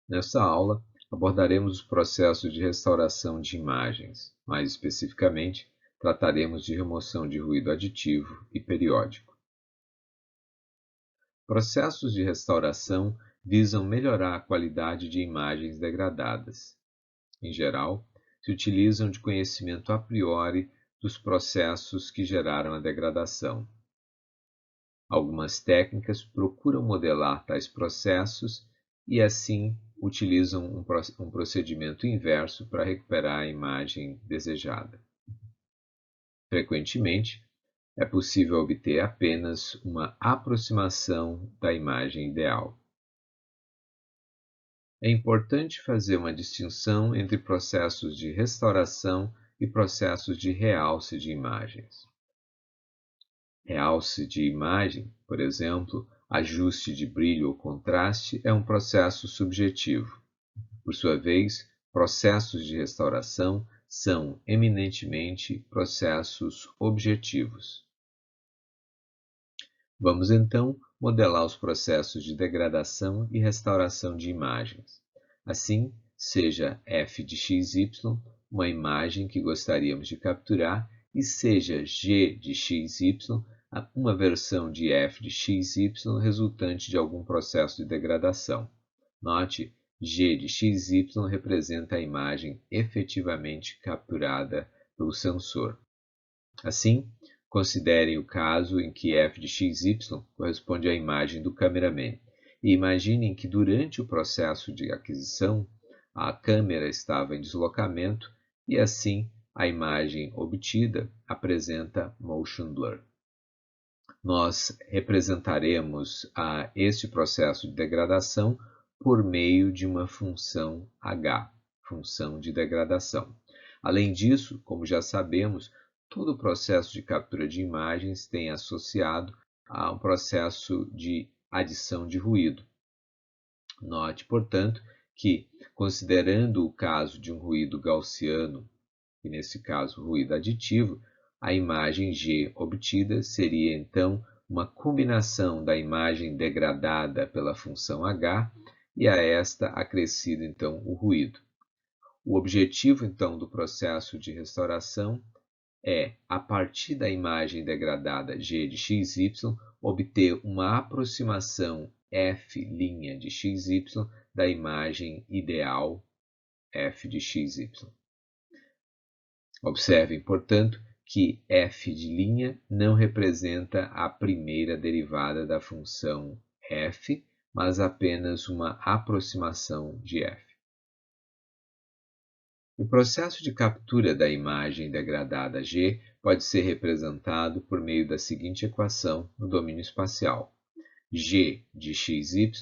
Nesta aula, abordaremos os processos de restauração de imagens. Mais especificamente, trataremos de remoção de ruído aditivo e periódico. Processos de restauração visam melhorar a qualidade de imagens degradadas. Em geral, se utilizam de conhecimento a priori dos processos que geraram a degradação. Algumas técnicas procuram modelar tais processos e, assim, utilizam um procedimento inverso para recuperar a imagem desejada. Frequentemente, é possível obter apenas uma aproximação da imagem ideal. É importante fazer uma distinção entre processos de restauração e processos de realce de imagens. Realce de imagem, por exemplo, ajuste de brilho ou contraste, é um processo subjetivo. Por sua vez, processos de restauração são eminentemente processos objetivos. Vamos então modelar os processos de degradação e restauração de imagens. Assim, seja f de xy uma imagem que gostaríamos de capturar e seja g de xy uma versão de f de xy resultante de algum processo de degradação. Note, g de xy representa a imagem efetivamente capturada pelo sensor. Assim, considerem o caso em que f de xy corresponde à imagem do cameraman e imaginem que durante o processo de aquisição, a câmera estava em deslocamento e assim a imagem obtida apresenta motion blur. Nós representaremos este processo de degradação por meio de uma função h, função de degradação. Além disso, como já sabemos, todo o processo de captura de imagens tem associado a um processo de adição de ruído. Note, portanto, que, considerando o caso de um ruído gaussiano, e nesse caso ruído aditivo, a imagem G obtida seria então uma combinação da imagem degradada pela função H e a esta acrescido então o ruído. O objetivo então do processo de restauração é, a partir da imagem degradada G de XY, obter uma aproximação f' de XY da imagem ideal f de XY. Observem, portanto, que f' não representa a primeira derivada da função f, mas apenas uma aproximação de f. O processo de captura da imagem degradada G pode ser representado por meio da seguinte equação no domínio espacial. G de xy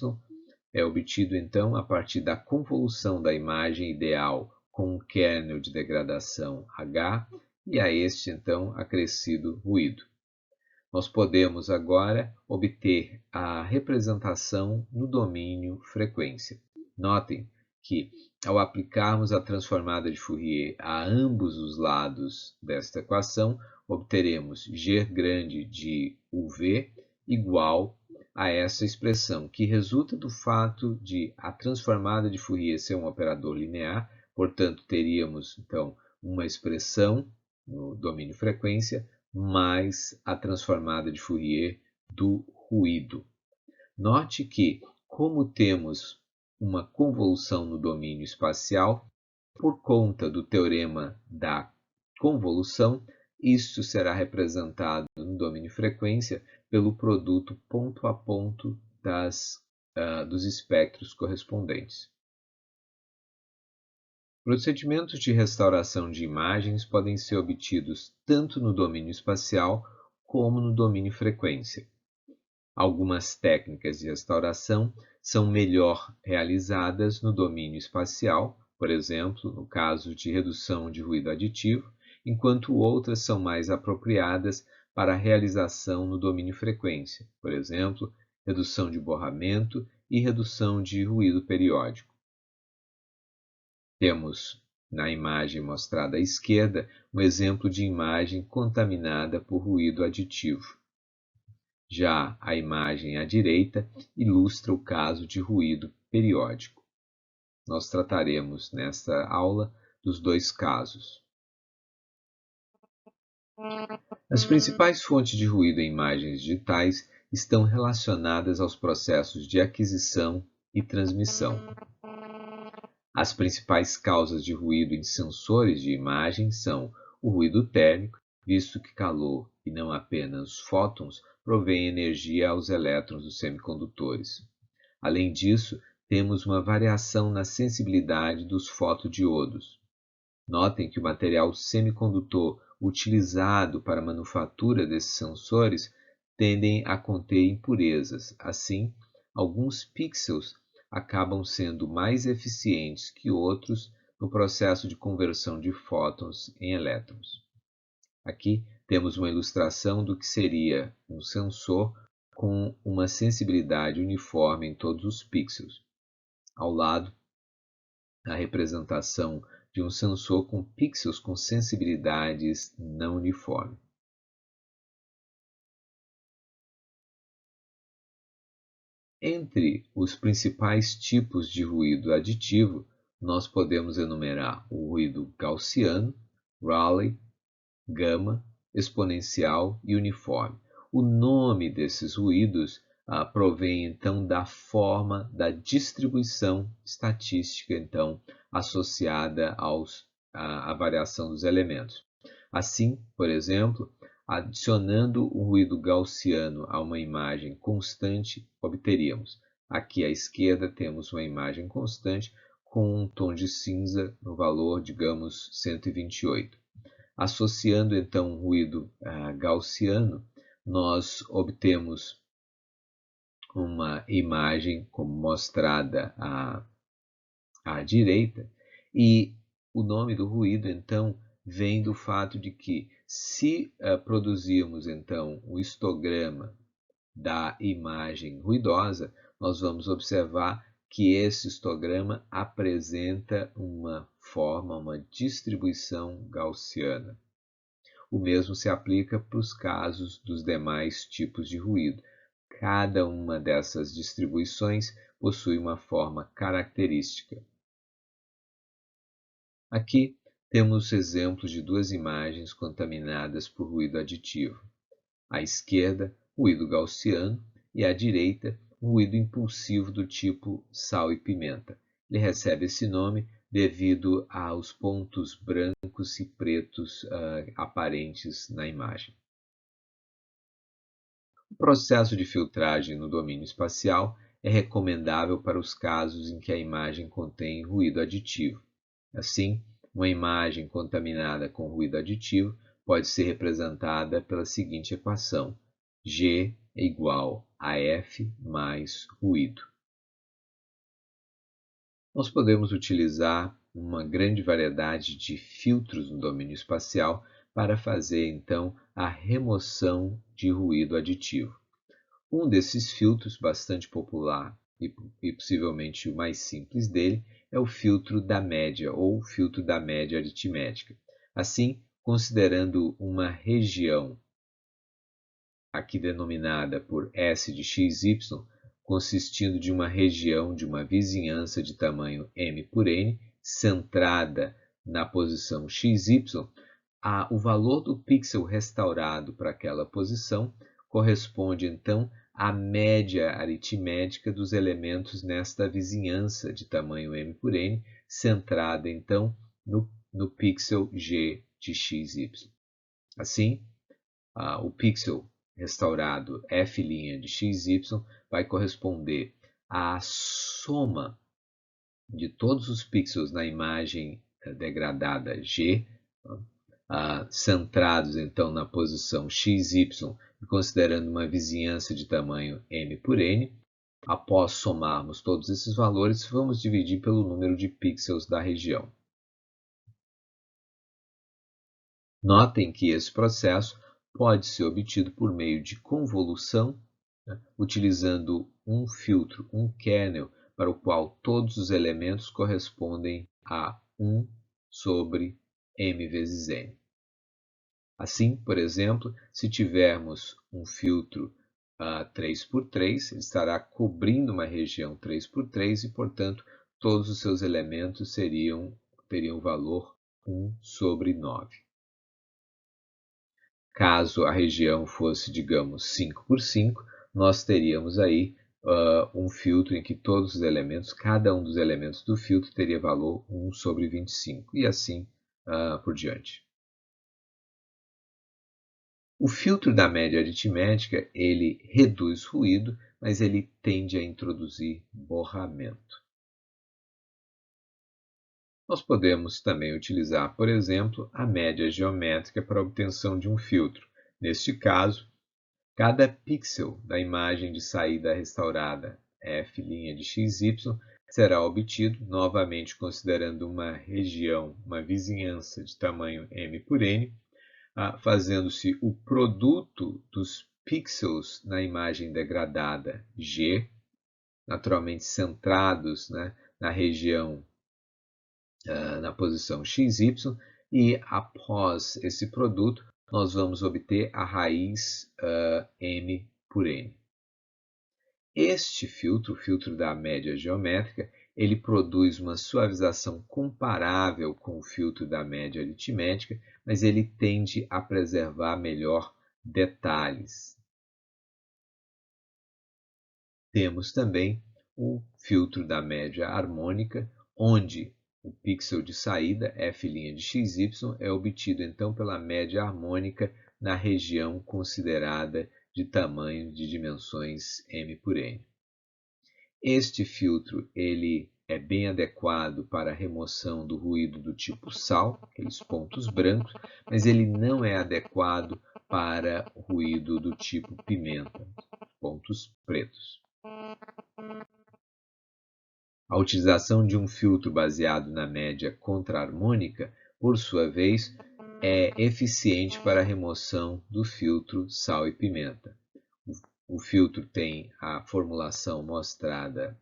é obtido então a partir da convolução da imagem ideal com um kernel de degradação H e a este então acrescido ruído. Nós podemos agora obter a representação no domínio frequência. Notem que, ao aplicarmos a transformada de Fourier a ambos os lados desta equação, obteremos G grande de UV igual a essa expressão, que resulta do fato de a transformada de Fourier ser um operador linear, portanto, teríamos, então, uma expressão no domínio frequência mais a transformada de Fourier do ruído. Note que, como temos uma convolução no domínio espacial, por conta do teorema da convolução, isto será representado no domínio frequência pelo produto ponto a ponto dos espectros correspondentes. Procedimentos de restauração de imagens podem ser obtidos tanto no domínio espacial como no domínio frequência. Algumas técnicas de restauração são melhor realizadas no domínio espacial, por exemplo, no caso de redução de ruído aditivo, enquanto outras são mais apropriadas para a realização no domínio frequência, por exemplo, redução de borramento e redução de ruído periódico. Temos na imagem mostrada à esquerda um exemplo de imagem contaminada por ruído aditivo. Já a imagem à direita ilustra o caso de ruído periódico. nós trataremos nesta aula dos dois casos. As principais fontes de ruído em imagens digitais estão relacionadas aos processos de aquisição e transmissão. As principais causas de ruído em sensores de imagem são o ruído térmico, visto que calor e não apenas fótons provém energia aos elétrons dos semicondutores. Além disso, temos uma variação na sensibilidade dos fotodiodos. Notem que o material semicondutor utilizado para a manufatura desses sensores tendem a conter impurezas. Assim, alguns pixels acabam sendo mais eficientes que outros no processo de conversão de fótons em elétrons. Aqui temos uma ilustração do que seria um sensor com uma sensibilidade uniforme em todos os pixels. Ao lado, a representação de um sensor com pixels com sensibilidades não uniformes. Entre os principais tipos de ruído aditivo, nós podemos enumerar o ruído gaussiano, Rayleigh, gama, exponencial e uniforme. O nome desses ruídos provém então da forma da distribuição estatística então associada à variação dos elementos. Assim, por exemplo, adicionando um ruído gaussiano a uma imagem constante, obteríamos. Aqui à esquerda temos uma imagem constante com um tom de cinza no valor, digamos, 128. Associando então um ruído gaussiano, nós obtemos uma imagem como mostrada à direita, e o nome do ruído então vem do fato de que se produzirmos então o histograma da imagem ruidosa, nós vamos observar que esse histograma apresenta uma forma, uma distribuição gaussiana. O mesmo se aplica para os casos dos demais tipos de ruído. Cada uma dessas distribuições possui uma forma característica. Aqui temos exemplos de duas imagens contaminadas por ruído aditivo. À esquerda, ruído gaussiano, e à direita, ruído impulsivo do tipo sal e pimenta. Ele recebe esse nome devido aos pontos brancos e pretos aparentes na imagem. O processo de filtragem no domínio espacial é recomendável para os casos em que a imagem contém ruído aditivo. Assim, uma imagem contaminada com ruído aditivo pode ser representada pela seguinte equação: G é igual a F mais ruído. Nós podemos utilizar uma grande variedade de filtros no domínio espacial para fazer, então, a remoção de ruído aditivo. Um desses filtros, bastante popular e possivelmente o mais simples dele, é o filtro da média, ou filtro da média aritmética. Assim, considerando uma região, aqui denominada por S de xy, consistindo de uma região de uma vizinhança de tamanho m por n, centrada na posição xy, o valor do pixel restaurado para aquela posição corresponde, então, à média aritmética dos elementos nesta vizinhança de tamanho m por n, centrada, então, no pixel g de xy. Assim, o pixel restaurado f' de xy vai corresponder à soma de todos os pixels na imagem degradada G, centrados então na posição xy e considerando uma vizinhança de tamanho m por n. Após somarmos todos esses valores, vamos dividir pelo número de pixels da região. Notem que esse processo pode ser obtido por meio de convolução, utilizando um filtro, um kernel, para o qual todos os elementos correspondem a 1 sobre m vezes n. Assim, por exemplo, se tivermos um filtro 3x3, ele estará cobrindo uma região 3x3 e, portanto, todos os seus elementos teriam o valor 1/9. Caso a região fosse, digamos, 5×5, nós teríamos aí um filtro em que todos os elementos, cada um dos elementos do filtro teria valor 1/25, e assim por diante. O filtro da média aritmética, ele reduz ruído, mas ele tende a introduzir borramento. Nós podemos também utilizar, por exemplo, a média geométrica para a obtenção de um filtro. Neste caso, cada pixel da imagem de saída restaurada f' de xy será obtido, novamente considerando uma região, uma vizinhança de tamanho m por n, fazendo-se o produto dos pixels na imagem degradada G, naturalmente centrados, né, na região, na posição XY, e após esse produto, nós vamos obter a raiz m por n. Este filtro, o filtro da média geométrica, ele produz uma suavização comparável com o filtro da média aritmética, mas ele tende a preservar melhor detalhes. Temos também o filtro da média harmônica, onde o pixel de saída, f' de xy, é obtido então pela média harmônica na região considerada de tamanho de dimensões m por n. Este filtro ele é bem adequado para a remoção do ruído do tipo sal, aqueles pontos brancos, mas ele não é adequado para ruído do tipo pimenta, pontos pretos. A utilização de um filtro baseado na média contra-harmônica, por sua vez, é eficiente para a remoção do filtro sal e pimenta. O filtro tem a formulação mostrada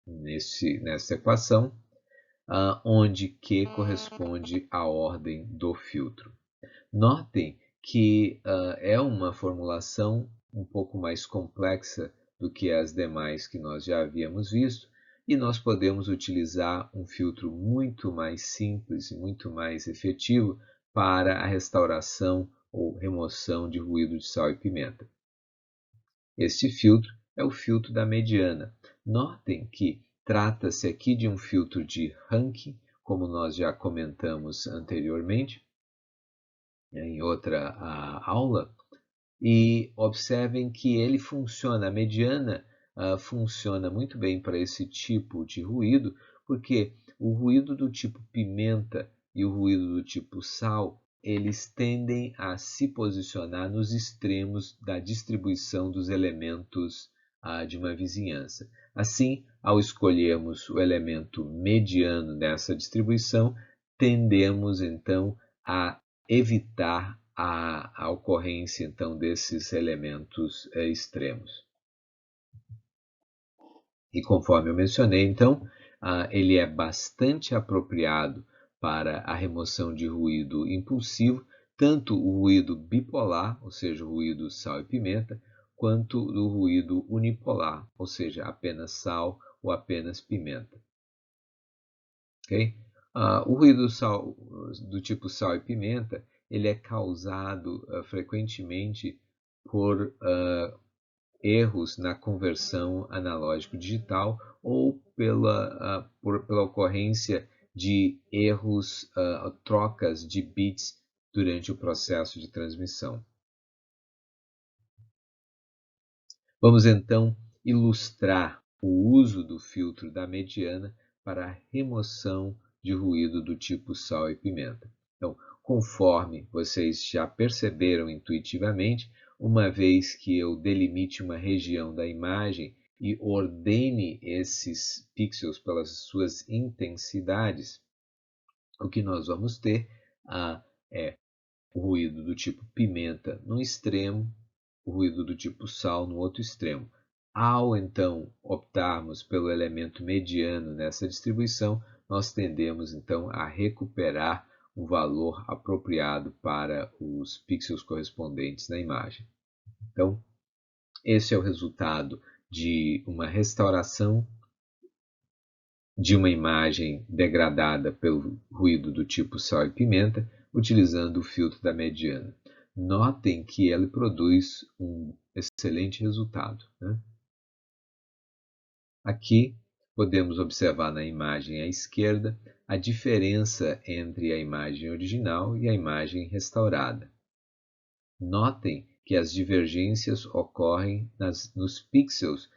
nessa equação, onde Q corresponde à ordem do filtro. Notem que é uma formulação um pouco mais complexa do que as demais que nós já havíamos visto, e nós podemos utilizar um filtro muito mais simples e muito mais efetivo para a restauração ou remoção de ruído de sal e pimenta. Este filtro é o filtro da mediana. Notem que trata-se aqui de um filtro de Rankine, como nós já comentamos anteriormente, em outra aula, e observem que ele funciona, a mediana funciona muito bem para esse tipo de ruído, porque o ruído do tipo pimenta e o ruído do tipo sal, eles tendem a se posicionar nos extremos da distribuição dos elementos de uma vizinhança. Assim, ao escolhermos o elemento mediano dessa distribuição, tendemos então a evitar a ocorrência então desses elementos extremos. E conforme eu mencionei, então, ele é bastante apropriado para a remoção de ruído impulsivo, tanto o ruído bipolar, ou seja, o ruído sal e pimenta, quanto o ruído unipolar, ou seja, apenas sal ou apenas pimenta. Okay? O ruído do tipo sal e pimenta, ele é causado frequentemente por erros na conversão analógico-digital ou pela ocorrência de erros, trocas de bits durante o processo de transmissão. Vamos então ilustrar o uso do filtro da mediana para a remoção de ruído do tipo sal e pimenta. Então, conforme vocês já perceberam intuitivamente, uma vez que eu delimite uma região da imagem e ordene esses pixels pelas suas intensidades, o que nós vamos ter é o ruído do tipo pimenta no extremo, o ruído do tipo sal no outro extremo. Ao, então, optarmos pelo elemento mediano nessa distribuição, nós tendemos, então, a recuperar o valor apropriado para os pixels correspondentes na imagem. Então, esse é o resultado de uma restauração de uma imagem degradada pelo ruído do tipo sal e pimenta, utilizando o filtro da mediana. Notem que ele produz um excelente resultado, né? Aqui podemos observar na imagem à esquerda a diferença entre a imagem original e a imagem restaurada. Notem que as divergências ocorrem nos pixels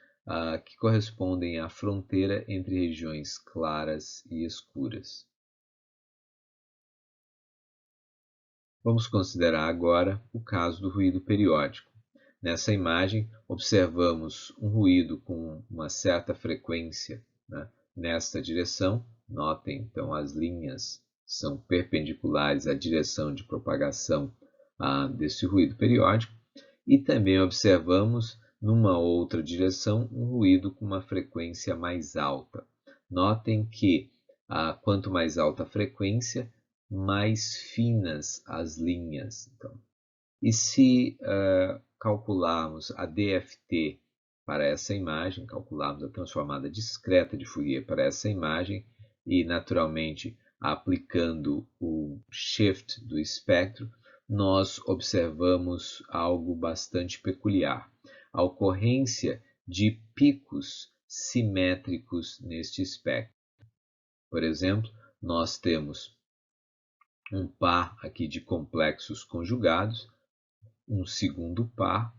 que correspondem à fronteira entre regiões claras e escuras. Vamos considerar agora o caso do ruído periódico. Nessa imagem, observamos um ruído com uma certa frequência, né, nesta direção. Notem, então, as linhas são perpendiculares à direção de propagação desse ruído periódico. E também observamos, numa outra direção, um ruído com uma frequência mais alta. Notem que, quanto mais alta a frequência, mais finas as linhas. Então, e se calcularmos a DFT para essa imagem, calcularmos a transformada discreta de Fourier para essa imagem e, naturalmente, aplicando o shift do espectro, nós observamos algo bastante peculiar. A ocorrência de picos simétricos neste espectro. Por exemplo, nós temos um par aqui de complexos conjugados, um segundo par,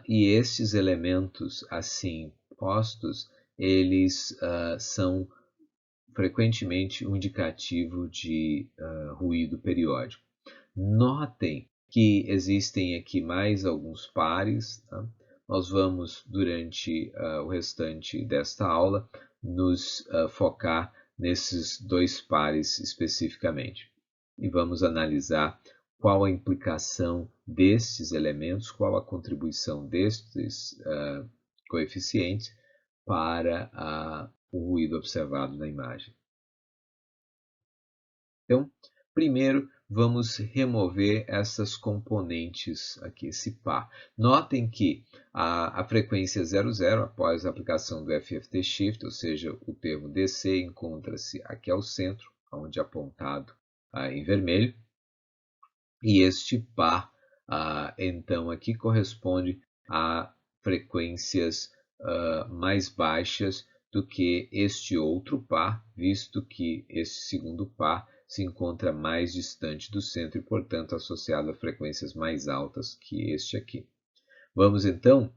e estes elementos assim postos, eles são frequentemente um indicativo de ruído periódico. Notem que existem aqui mais alguns pares, tá? Nós vamos, durante o restante desta aula, nos focar nesses dois pares especificamente. E vamos analisar qual a implicação destes elementos, qual a contribuição destes coeficientes para o ruído observado na imagem. Então, primeiro vamos remover essas componentes aqui, esse par. Notem que a frequência 00, após a aplicação do FFT Shift, ou seja, o termo DC, encontra-se aqui ao centro, onde é apontado em vermelho. E este par, então, aqui corresponde a frequências mais baixas do que este outro par, visto que este segundo par se encontra mais distante do centro e, portanto, associado a frequências mais altas que este aqui. Vamos, então,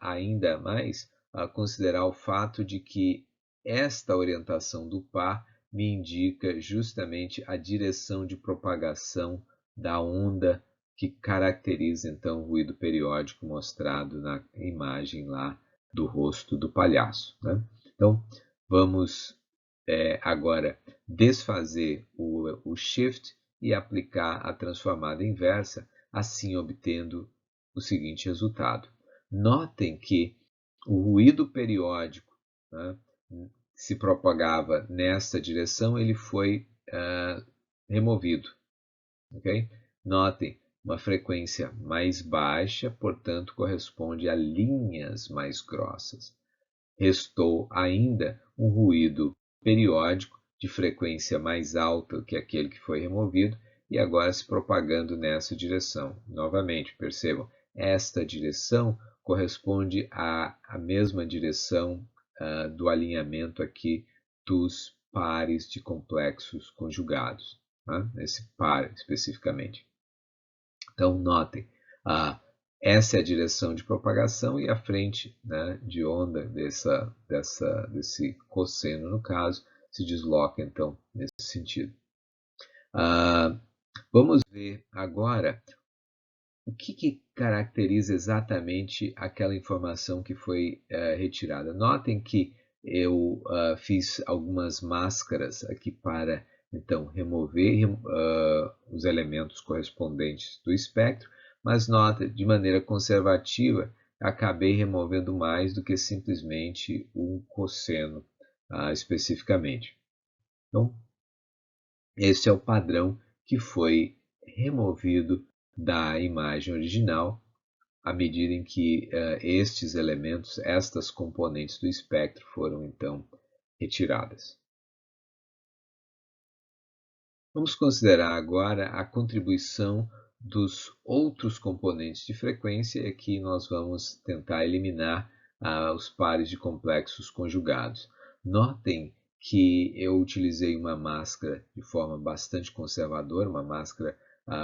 ainda mais considerar o fato de que esta orientação do par me indica justamente a direção de propagação da onda que caracteriza, então, o ruído periódico mostrado na imagem lá do rosto do palhaço, né? Então, vamos agora desfazer o shift e aplicar a transformada inversa, assim obtendo o seguinte resultado. Notem que o ruído periódico, né, se propagava nesta direção, ele foi removido. Okay? Notem, uma frequência mais baixa, portanto, corresponde a linhas mais grossas. Restou ainda um ruído periódico de frequência mais alta que aquele que foi removido e agora se propagando nessa direção. Novamente, percebam, esta direção corresponde à mesma direção do alinhamento aqui dos pares de complexos conjugados, tá? Nesse par especificamente. Então, notem, essa é a direção de propagação e a frente, né, de onda desse cosseno, no caso, se desloca, então, nesse sentido. Vamos ver agora o que caracteriza exatamente aquela informação que foi retirada. Notem que eu fiz algumas máscaras aqui para, então, remover os elementos correspondentes do espectro, mas nota, de maneira conservativa, acabei removendo mais do que simplesmente um cosseno especificamente. Então, esse é o padrão que foi removido da imagem original à medida em que estes elementos, estas componentes do espectro foram então retiradas. Vamos considerar agora a contribuição dos outros componentes de frequência. Aqui nós vamos tentar eliminar os pares de complexos conjugados. Notem que eu utilizei uma máscara de forma bastante conservadora, uma máscara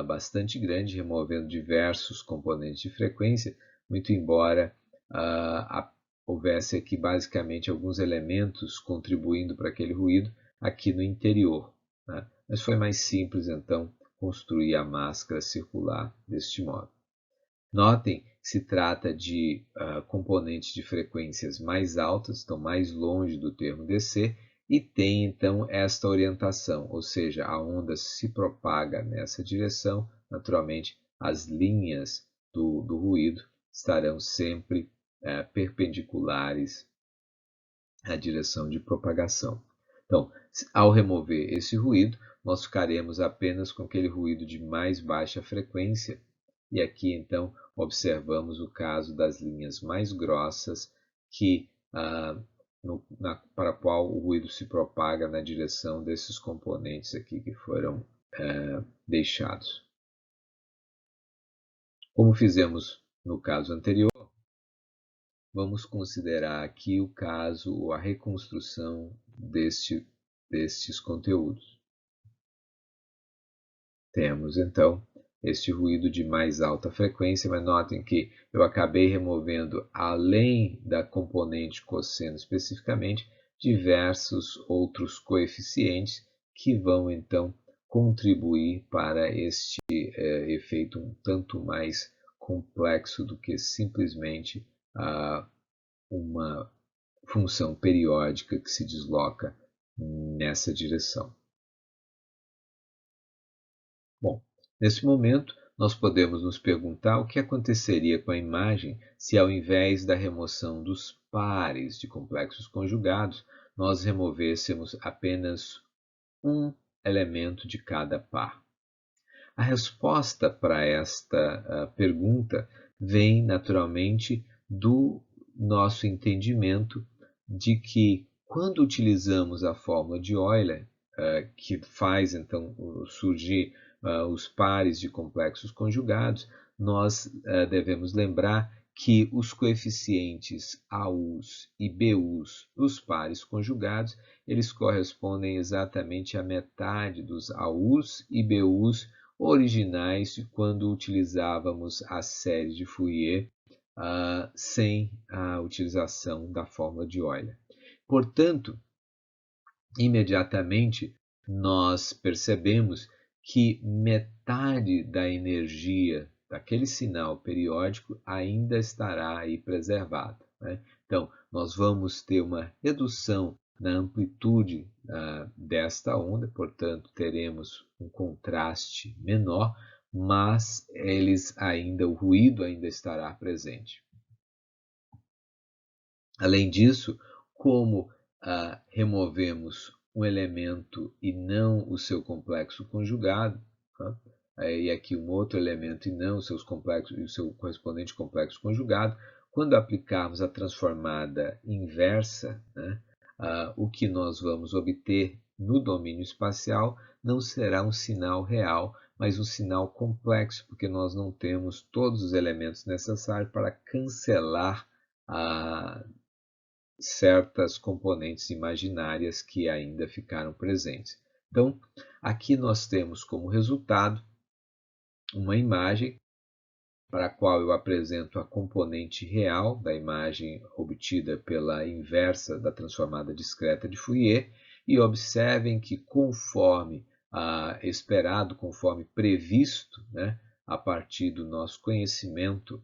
bastante grande, removendo diversos componentes de frequência, muito embora houvesse aqui basicamente alguns elementos contribuindo para aquele ruído aqui no interior, né? Mas foi mais simples, então, construir a máscara circular deste modo. Notem que se trata de componentes de frequências mais altas, estão mais longe do termo DC, e tem, então, esta orientação, ou seja, a onda se propaga nessa direção. Naturalmente, as linhas do ruído estarão sempre perpendiculares à direção de propagação. Então, ao remover esse ruído, nós ficaremos apenas com aquele ruído de mais baixa frequência. E aqui, então, observamos o caso das linhas mais grossas, para a qual o ruído se propaga na direção desses componentes aqui que foram deixados. Como fizemos no caso anterior, vamos considerar aqui o caso ou a reconstrução destes conteúdos. Temos, então, este ruído de mais alta frequência, mas notem que eu acabei removendo, além da componente cosseno especificamente, diversos outros coeficientes que vão, então, contribuir para este efeito um tanto mais complexo do que simplesmente uma função periódica que se desloca nessa direção. Bom, nesse momento, nós podemos nos perguntar o que aconteceria com a imagem se, ao invés da remoção dos pares de complexos conjugados, nós removêssemos apenas um elemento de cada par. A resposta para esta pergunta vem, naturalmente, do nosso entendimento de que, quando utilizamos a fórmula de Euler, que faz, então, surgir os pares de complexos conjugados, nós devemos lembrar que os coeficientes AUs e BUs dos pares conjugados, eles correspondem exatamente à metade dos AUs e BUs originais de quando utilizávamos a série de Fourier sem a utilização da fórmula de Euler. Portanto, imediatamente nós percebemos que metade da energia daquele sinal periódico ainda estará aí preservada, né? Então, nós vamos ter uma redução na amplitude desta onda, portanto, teremos um contraste menor, mas o ruído ainda estará presente. Além disso, como removemos um elemento e não o seu complexo conjugado, tá? E aqui um outro elemento e não os seus complexos e o seu correspondente complexo conjugado, quando aplicarmos a transformada inversa, né, o que nós vamos obter no domínio espacial não será um sinal real, mas um sinal complexo, porque nós não temos todos os elementos necessários para cancelar certas componentes imaginárias que ainda ficaram presentes. Então, aqui nós temos como resultado uma imagem para a qual eu apresento a componente real da imagem obtida pela inversa da transformada discreta de Fourier, e observem que, conforme esperado, conforme previsto, né, a partir do nosso conhecimento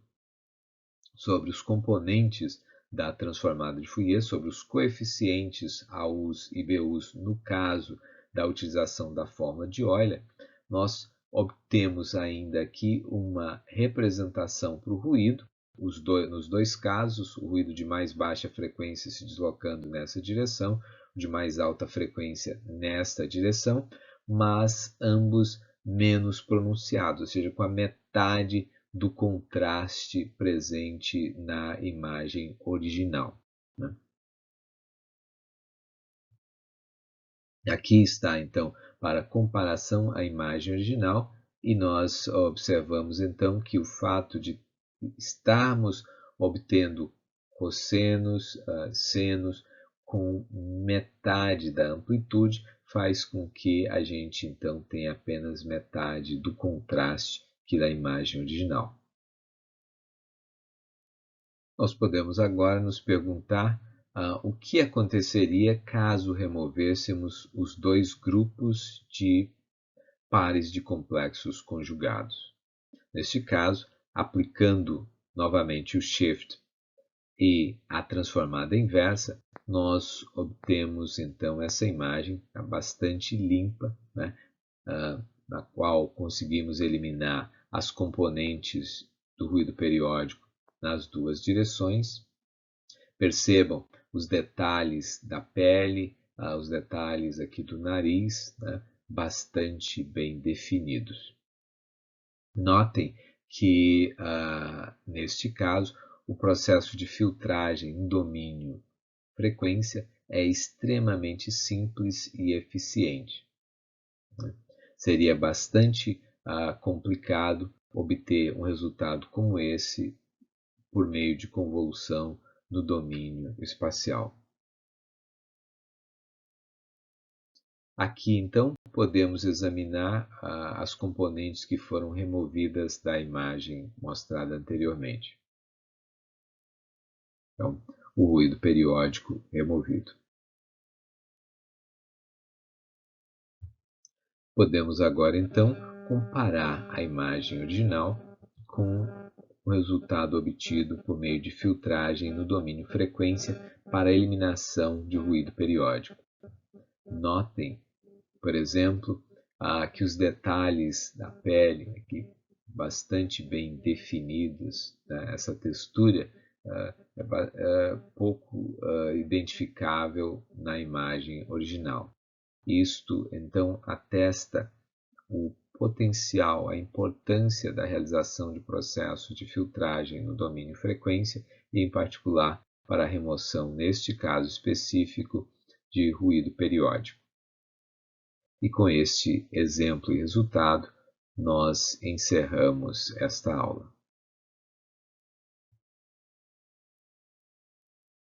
sobre os componentes da transformada de Fourier, sobre os coeficientes AUs e BUs no caso da utilização da fórmula de Euler, nós obtemos ainda aqui uma representação para o ruído, nos dois casos, o ruído de mais baixa frequência se deslocando nessa direção, o de mais alta frequência nesta direção, mas ambos menos pronunciados, ou seja, com a metade do contraste presente na imagem original, né? Aqui está, então, para comparação à imagem original, e nós observamos, então, que o fato de estarmos obtendo cossenos, senos com metade da amplitude, faz com que a gente, então, tenha apenas metade do contraste que da imagem original. Nós podemos agora nos perguntar o que aconteceria caso removêssemos os dois grupos de pares de complexos conjugados. Neste caso, aplicando novamente o shift e a transformada inversa, nós obtemos então essa imagem bastante limpa, né, na qual conseguimos eliminar as componentes do ruído periódico nas duas direções. Percebam os detalhes da pele, os detalhes aqui do nariz, né, bastante bem definidos. Notem que, neste caso, o processo de filtragem em domínio frequência é extremamente simples e eficiente. Seria bastante complicado obter um resultado como esse por meio de convolução no domínio espacial. Aqui, então, podemos examinar as componentes que foram removidas da imagem mostrada anteriormente. Então, o ruído periódico removido. Podemos agora, então, comparar a imagem original com o resultado obtido por meio de filtragem no domínio frequência para a eliminação de ruído periódico. Notem, por exemplo, que os detalhes da pele aqui bastante bem definidos, né? Essa textura é pouco identificável na imagem original. Isto, então, atesta o potencial, a importância da realização de processos de filtragem no domínio frequência e, em particular, para a remoção, neste caso específico, de ruído periódico. E com este exemplo e resultado, nós encerramos esta aula.